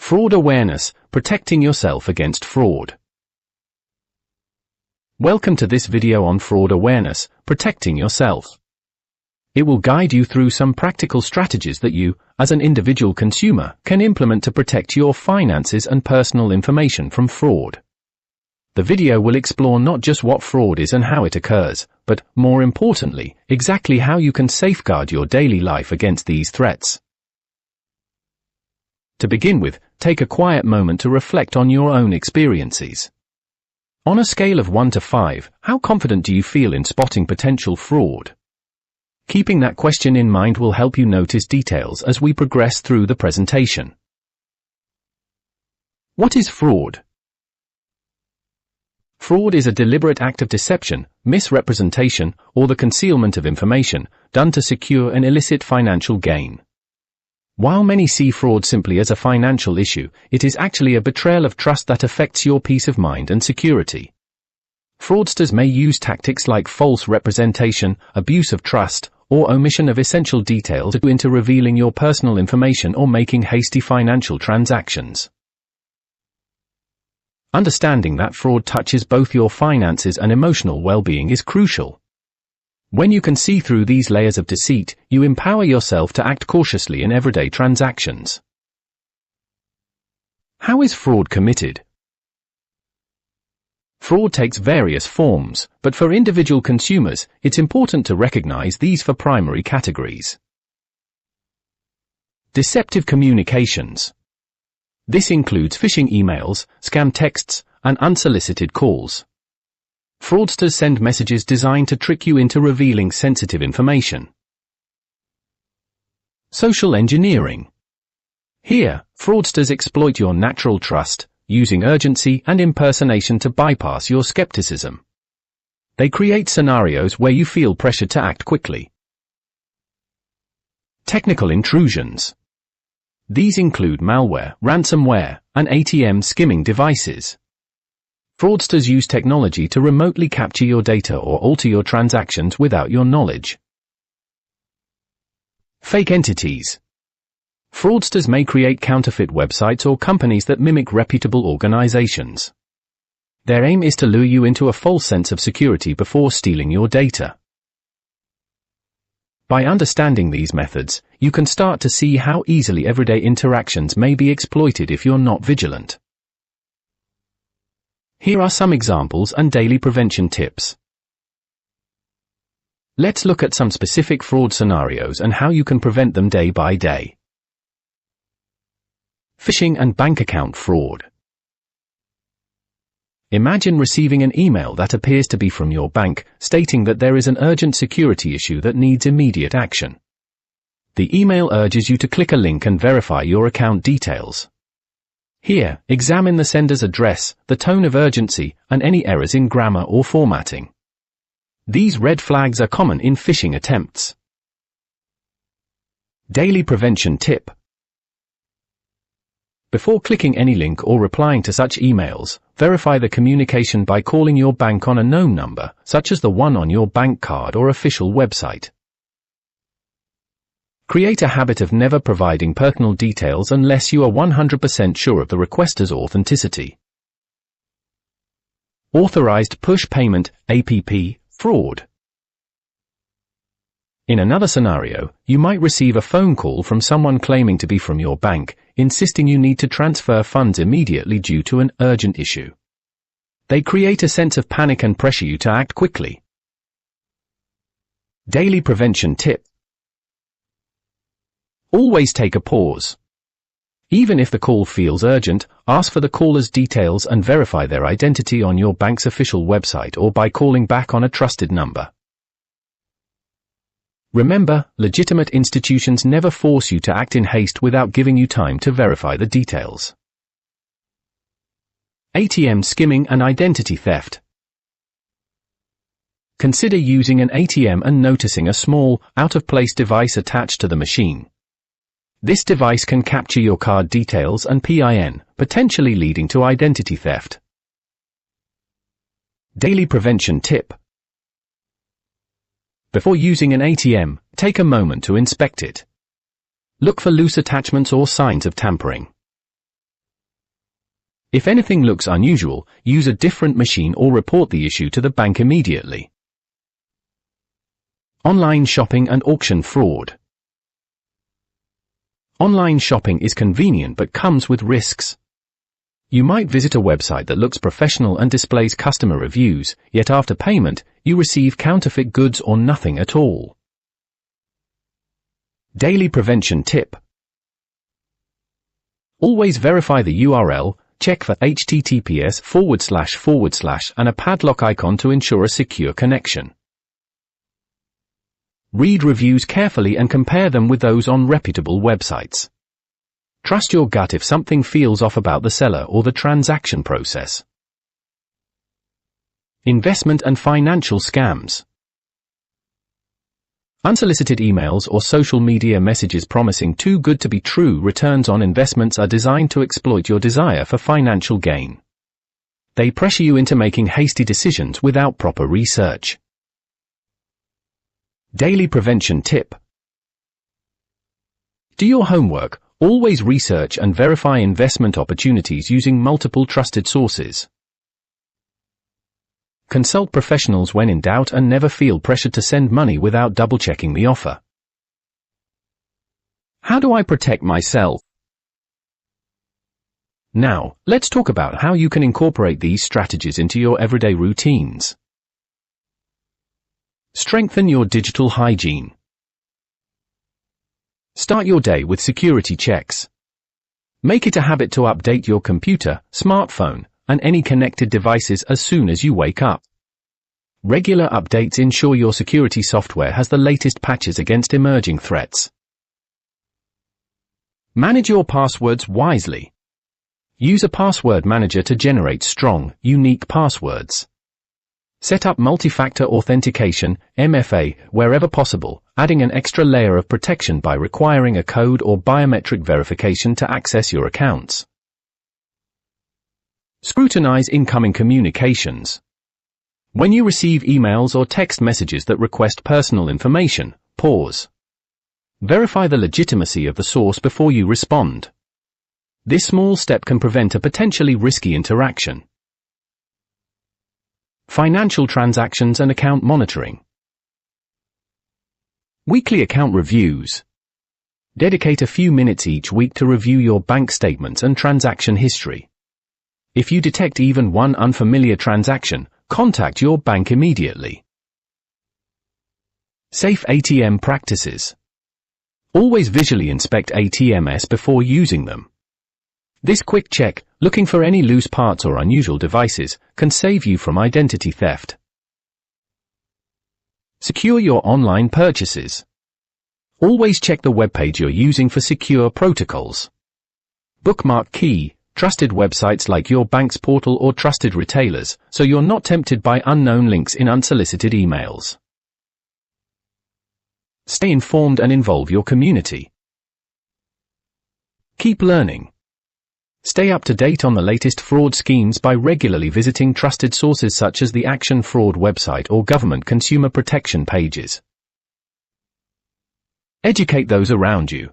Fraud awareness, protecting yourself against fraud. Welcome to this video on fraud awareness, protecting yourself. It will guide you through some practical strategies that you, as an individual consumer, can implement to protect your finances and personal information from fraud. The video will explore not just what fraud is and how it occurs, but, more importantly, exactly how you can safeguard your daily life against these threats. To begin with, take a quiet moment to reflect on your own experiences. On a scale of 1 to 5, how confident do you feel in spotting potential fraud? Keeping that question in mind will help you notice details as we progress through the presentation. What is fraud? Fraud is a deliberate act of deception, misrepresentation, or the concealment of information, done to secure an illicit financial gain. While many see fraud simply as a financial issue, it is actually a betrayal of trust that affects your peace of mind and security. Fraudsters may use tactics like false representation, abuse of trust, or omission of essential details into revealing your personal information or making hasty financial transactions. Understanding that fraud touches both your finances and emotional well-being is crucial. When you can see through these layers of deceit, you empower yourself to act cautiously in everyday transactions. How is fraud committed? Fraud takes various forms, but for individual consumers, it's important to recognize these four primary categories. Deceptive communications. This includes phishing emails, scam texts, and unsolicited calls. Fraudsters send messages designed to trick you into revealing sensitive information. Social engineering. Here, fraudsters exploit your natural trust, using urgency and impersonation to bypass your skepticism. They create scenarios where you feel pressured to act quickly. Technical intrusions. These include malware, ransomware, and ATM skimming devices. Fraudsters use technology to remotely capture your data or alter your transactions without your knowledge. Fake entities. Fraudsters may create counterfeit websites or companies that mimic reputable organizations. Their aim is to lure you into a false sense of security before stealing your data. By understanding these methods, you can start to see how easily everyday interactions may be exploited if you're not vigilant. Here are some examples and daily prevention tips. Let's look at some specific fraud scenarios and how you can prevent them day by day. Phishing and bank account fraud. Imagine receiving an email that appears to be from your bank, stating that there is an urgent security issue that needs immediate action. The email urges you to click a link and verify your account details. Here, examine the sender's address, the tone of urgency, and any errors in grammar or formatting. These red flags are common in phishing attempts. Daily prevention tip. Before clicking any link or replying to such emails, verify the communication by calling your bank on a known number, such as the one on your bank card or official website. Create a habit of never providing personal details unless you are 100% sure of the requester's authenticity. Authorized push payment, APP, fraud. In another scenario, you might receive a phone call from someone claiming to be from your bank, insisting you need to transfer funds immediately due to an urgent issue. They create a sense of panic and pressure you to act quickly. Daily prevention tip. Always take a pause. Even if the call feels urgent, ask for the caller's details and verify their identity on your bank's official website or by calling back on a trusted number. Remember, legitimate institutions never force you to act in haste without giving you time to verify the details. ATM skimming and identity theft. Consider using an ATM and noticing a small, out-of-place device attached to the machine. This device can capture your card details and PIN, potentially leading to identity theft. Daily prevention tip. Before using an ATM, take a moment to inspect it. Look for loose attachments or signs of tampering. If anything looks unusual, use a different machine or report the issue to the bank immediately. Online shopping and auction fraud. Online shopping is convenient but comes with risks. You might visit a website that looks professional and displays customer reviews, yet after payment, you receive counterfeit goods or nothing at all. Daily prevention tip. Always verify the URL, check for https:// and a padlock icon to ensure a secure connection. Read reviews carefully and compare them with those on reputable websites. Trust your gut if something feels off about the seller or the transaction process. Investment and financial scams. Unsolicited emails or social media messages promising too good to be true returns on investments are designed to exploit your desire for financial gain. They pressure you into making hasty decisions without proper research. Daily prevention tip. Do your homework. Always research and verify investment opportunities using multiple trusted sources. Consult professionals when in doubt and never feel pressured to send money without double-checking the offer. How do I protect myself? Now, let's talk about how you can incorporate these strategies into your everyday routines. Strengthen your digital hygiene. Start your day with security checks. Make it a habit to update your computer, smartphone, and any connected devices as soon as you wake up. Regular updates ensure your security software has the latest patches against emerging threats. Manage your passwords wisely. Use a password manager to generate strong, unique passwords. Set up multi-factor authentication, MFA, wherever possible, adding an extra layer of protection by requiring a code or biometric verification to access your accounts. Scrutinize incoming communications. When you receive emails or text messages that request personal information, pause. Verify the legitimacy of the source before you respond. This small step can prevent a potentially risky interaction. Financial transactions and account monitoring. Weekly account reviews. Dedicate a few minutes each week to review your bank statements and transaction history. If you detect even one unfamiliar transaction, contact your bank immediately. Safe ATM practices. Always visually inspect ATMs before using them. This quick check, looking for any loose parts or unusual devices, can save you from identity theft. Secure your online purchases. Always check the webpage you're using for secure protocols. Bookmark key, trusted websites like your bank's portal or trusted retailers, so you're not tempted by unknown links in unsolicited emails. Stay informed and involve your community. Keep learning. Stay up to date on the latest fraud schemes by regularly visiting trusted sources such as the Action Fraud website or government consumer protection pages. Educate those around you.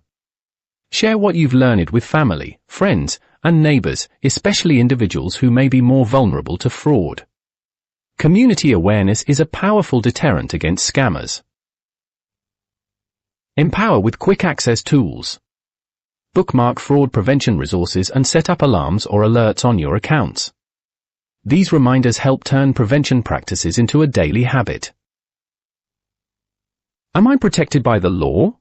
Share what you've learned with family, friends, and neighbors, especially individuals who may be more vulnerable to fraud. Community awareness is a powerful deterrent against scammers. Empower with quick access tools. Bookmark fraud prevention resources and set up alarms or alerts on your accounts. These reminders help turn prevention practices into a daily habit. Am I protected by the law?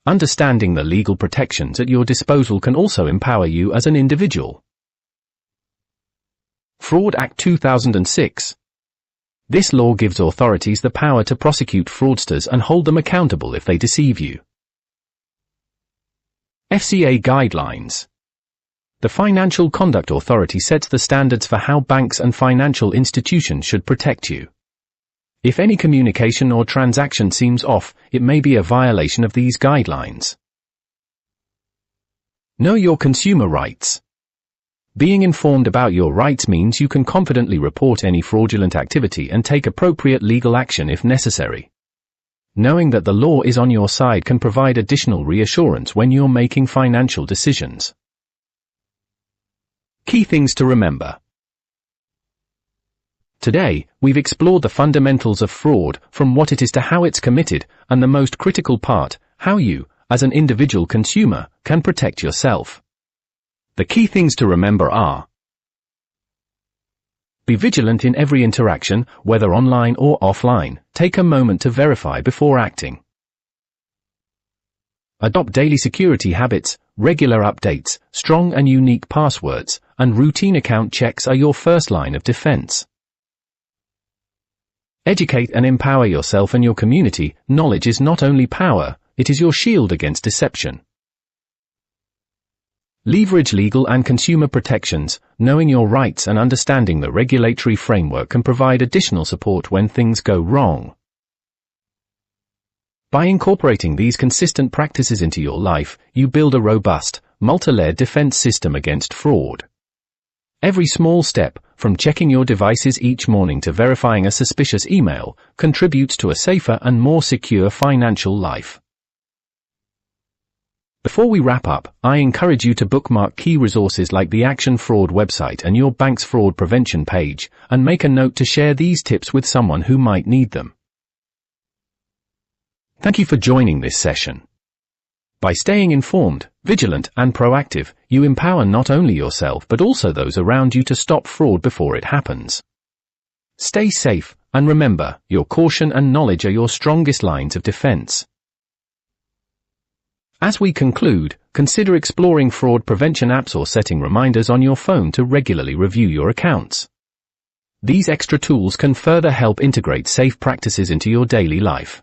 Understanding the legal protections at your disposal can also empower you as an individual. Fraud Act 2006. This law gives authorities the power to prosecute fraudsters and hold them accountable if they deceive you. FCA Guidelines. The Financial Conduct Authority sets the standards for how banks and financial institutions should protect you. If any communication or transaction seems off, it may be a violation of these guidelines. Know your consumer rights. Being informed about your rights means you can confidently report any fraudulent activity and take appropriate legal action if necessary. Knowing that the law is on your side can provide additional reassurance when you're making financial decisions. Key things to remember. Today, we've explored the fundamentals of fraud, from what it is to how it's committed, and the most critical part, how you, as an individual consumer, can protect yourself. The key things to remember are: be vigilant in every interaction, whether online or offline. Take a moment to verify before acting. Adopt daily security habits. Regular updates, strong and unique passwords, and routine account checks are your first line of defense. Educate and empower yourself and your community. Knowledge is not only power, it is your shield against deception. Leverage legal and consumer protections. Knowing your rights and understanding the regulatory framework can provide additional support when things go wrong. By incorporating these consistent practices into your life, you build a robust, multi-layered defense system against fraud. Every small step, from checking your devices each morning to verifying a suspicious email, contributes to a safer and more secure financial life. Before we wrap up, I encourage you to bookmark key resources like the Action Fraud website and your bank's fraud prevention page, and make a note to share these tips with someone who might need them. Thank you for joining this session. By staying informed, vigilant, and proactive, you empower not only yourself but also those around you to stop fraud before it happens. Stay safe, and remember, your caution and knowledge are your strongest lines of defense. As we conclude, consider exploring fraud prevention apps or setting reminders on your phone to regularly review your accounts. These extra tools can further help integrate safe practices into your daily life.